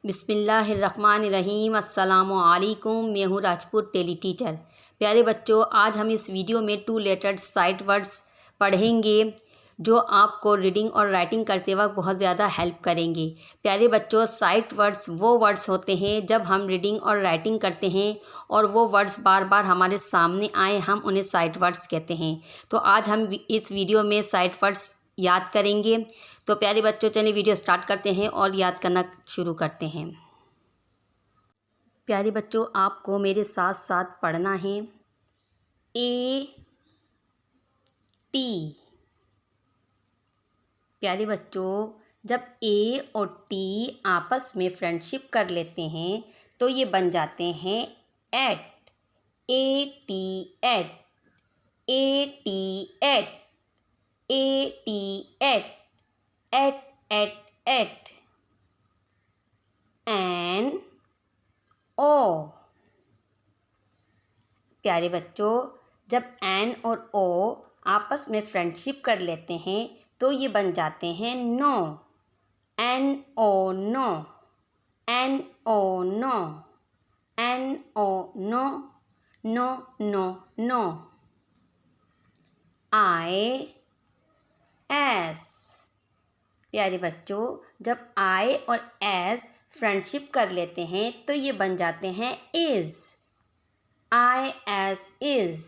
बिस्मिल्लाहिर्रहमानिर्रहीम। अस्सलामुअलैकुम। मैं हूँ राजपूत टेली टीचर। प्यारे बच्चों, आज हम इस वीडियो में 2 लेटर्ड साइट वर्ड्स पढ़ेंगे जो आपको रीडिंग और राइटिंग करते वक्त बहुत ज़्यादा हेल्प करेंगे। प्यारे बच्चों, साइट वर्ड्स वो वर्ड्स होते हैं जब हम रीडिंग और राइटिंग करते हैं और वो वर्ड्स बार बार हमारे सामने आए, हम उन्हें साइट वर्ड्स कहते हैं। तो आज हम इस वीडियो में साइट वर्ड्स याद करेंगे। तो प्यारे बच्चों, चलिए वीडियो स्टार्ट करते हैं और याद करना शुरू करते हैं। प्यारे बच्चों, आपको मेरे साथ साथ पढ़ना है। A T. प्यारे बच्चों, जब ए और टी आपस में फ्रेंडशिप कर लेते हैं तो ये बन जाते हैं at. A T at. A T at. A T at. At at at. N O. प्यारे बच्चों, जब एन और ओ आपस में फ्रेंडशिप कर लेते हैं तो ये बन जाते हैं no. N O no. N O no. N O no. No no no. I S. प्यारे बच्चों, जब आई और एस फ्रेंडशिप कर लेते हैं तो ये बन जाते हैं is. I S is.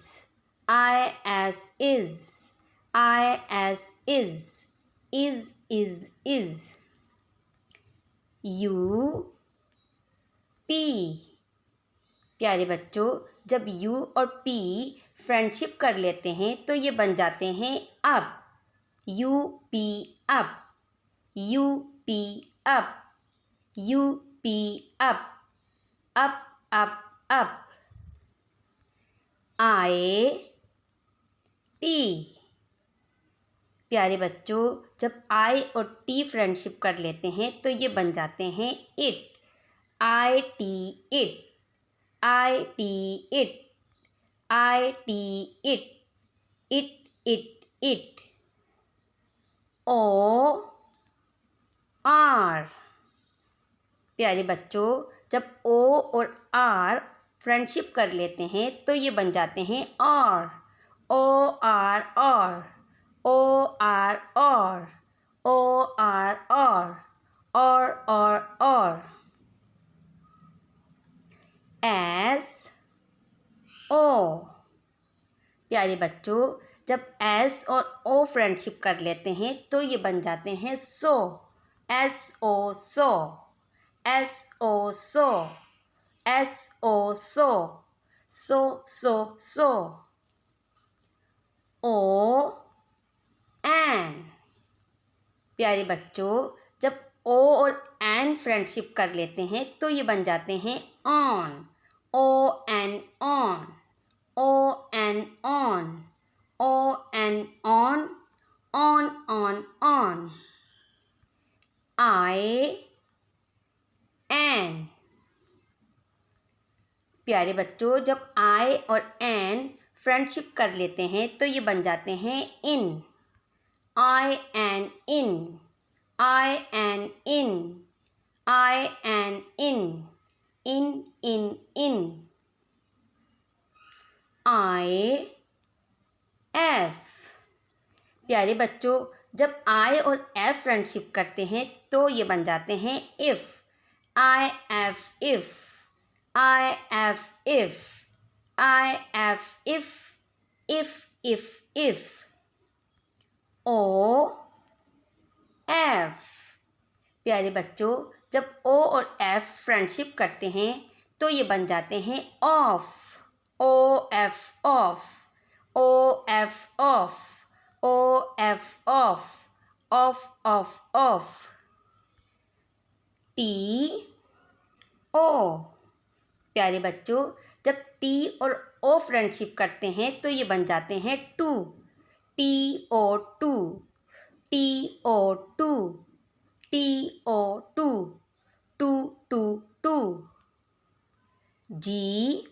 I S is. I S is. Is is is. U P. प्यारे बच्चों, जब यू और पी फ्रेंडशिप कर लेते हैं तो ये बन जाते हैं up. U P up. U P up. U P up. Up up up. आए टी। प्यारे बच्चों, जब आई और टी फ्रेंडशिप कर लेते हैं तो ये बन जाते हैं it. I T it. I T it. I T it. It it it. O R. प्यारे बच्चों, जब ओ और आर फ्रेंडशिप कर लेते हैं तो ये बन जाते हैं और। O R or. O R or. O R or. S O. प्यारे बच्चों, जब एस और ओ फ्रेंडशिप कर लेते हैं तो ये बन जाते हैं so. S O so. S O so. S O so. So so so. O N. प्यारे बच्चों, जब ओ और एन फ्रेंडशिप कर लेते हैं तो ये बन जाते हैं on. O N on. O N on. O N on. On on on. I N. प्यारे बच्चों, जब आई और एन फ्रेंडशिप कर लेते हैं तो ये बन जाते हैं in. I N in. I N in. I N in. In in in. I F. प्यारे बच्चों, जब आई और एफ फ्रेंडशिप करते हैं तो ये बन जाते हैं if. I F if. I F if. I F if if. O F. प्यारे बच्चों, जब ओ और एफ फ्रेंडशिप करते हैं तो ये बन जाते हैं of. O F of. O F of. O F of. Of of of. T O. प्यारे बच्चों, जब टी और ओ फ्रेंडशिप करते हैं तो ये बन जाते हैं to. T O to. T O to. T O to. To to to. G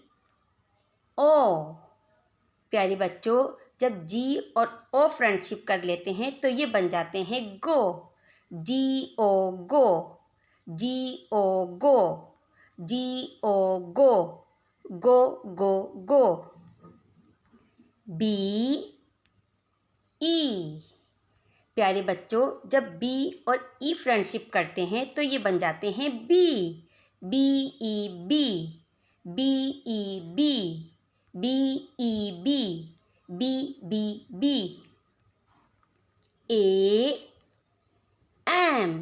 O. प्यारे बच्चों, जब जी और ओ फ्रेंडशिप कर लेते हैं तो ये बन जाते हैं गो। जी ओ गो। G O go, G O go, go go go. B E, प्यारे बच्चों जब बी और ई फ्रेंडशिप करते हैं तो ये बन जाते हैं be, B E be, B E be, B E be, be be be. A M,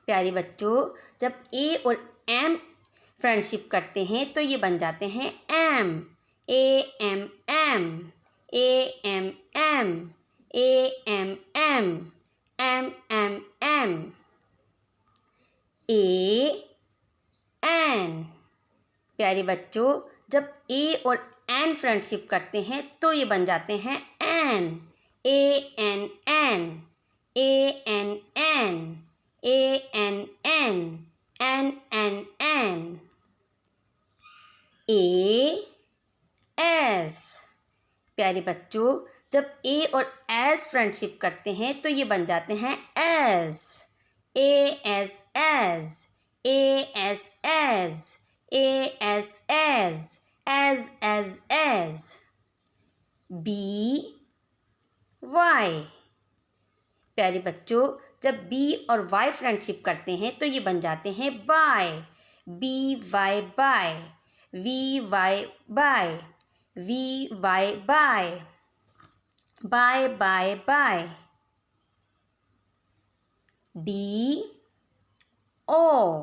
प्यारे बच्चों जब ए और एम फ्रेंडशिप करते हैं तो ये बन जाते हैं am, A M am, A M am, A M am, am am am. A N, प्यारे बच्चों जब ए और एन फ्रेंडशिप करते हैं तो ये बन जाते हैं an, A N an, A N an, A N an, an an an. A S, प्यारे बच्चों जब ए और एस फ्रेंडशिप करते हैं तो ये बन जाते हैं as, A S as, A S as, A S as, as. B Y, प्यारे बच्चों जब बी और वाई फ्रेंडशिप करते हैं तो ये बन जाते हैं by, B Y by, V Y by, V Y by, by by by. D O,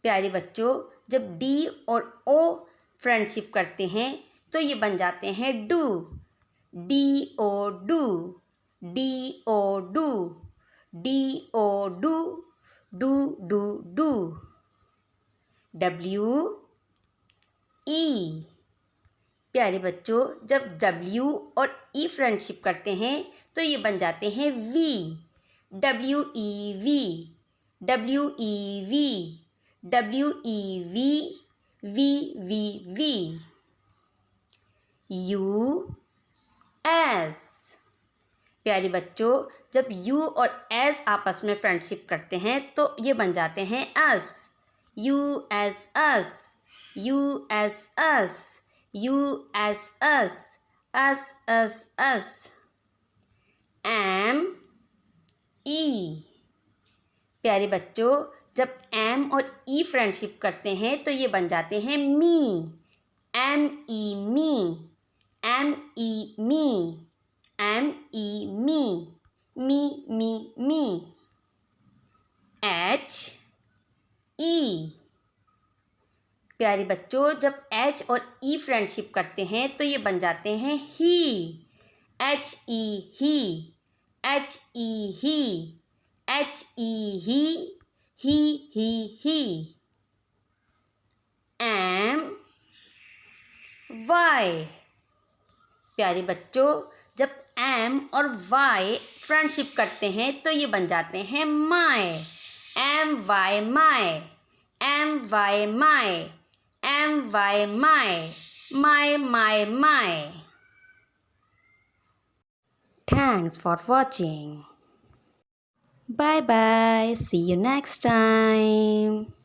प्यारे बच्चों जब डी और ओ फ्रेंडशिप करते हैं तो ये बन जाते हैं do, D O do, D O do, D O do, do do do. W E, प्यारे बच्चों जब डब्ल्यू और ई फ्रेंडशिप करते हैं तो ये बन जाते हैं we, W E we, W E we, W E we, we we we. U S, प्यारे बच्चों जब यू और एस आपस में फ्रेंडशिप करते हैं तो ये बन जाते हैं us, U S us, U S us, U S us, us us. M E, प्यारे बच्चों जब एम और ई फ्रेंडशिप करते हैं तो ये बन जाते हैं मी, एम ई मी, एम ई मी, एम ई मी, मी मी मी. एच ई, प्यारे बच्चों जब एच और ई फ्रेंडशिप करते हैं तो ये बन जाते हैं ही, एच ई ही, एच ई ही, एच ई ही. एम वाई, प्यारे बच्चों जब एम और वाई फ्रेंडशिप करते हैं तो ये बन जाते हैं my, M Y my, M Y my, M Y my, my my my. Thanks for watching. Bye bye. See you next time.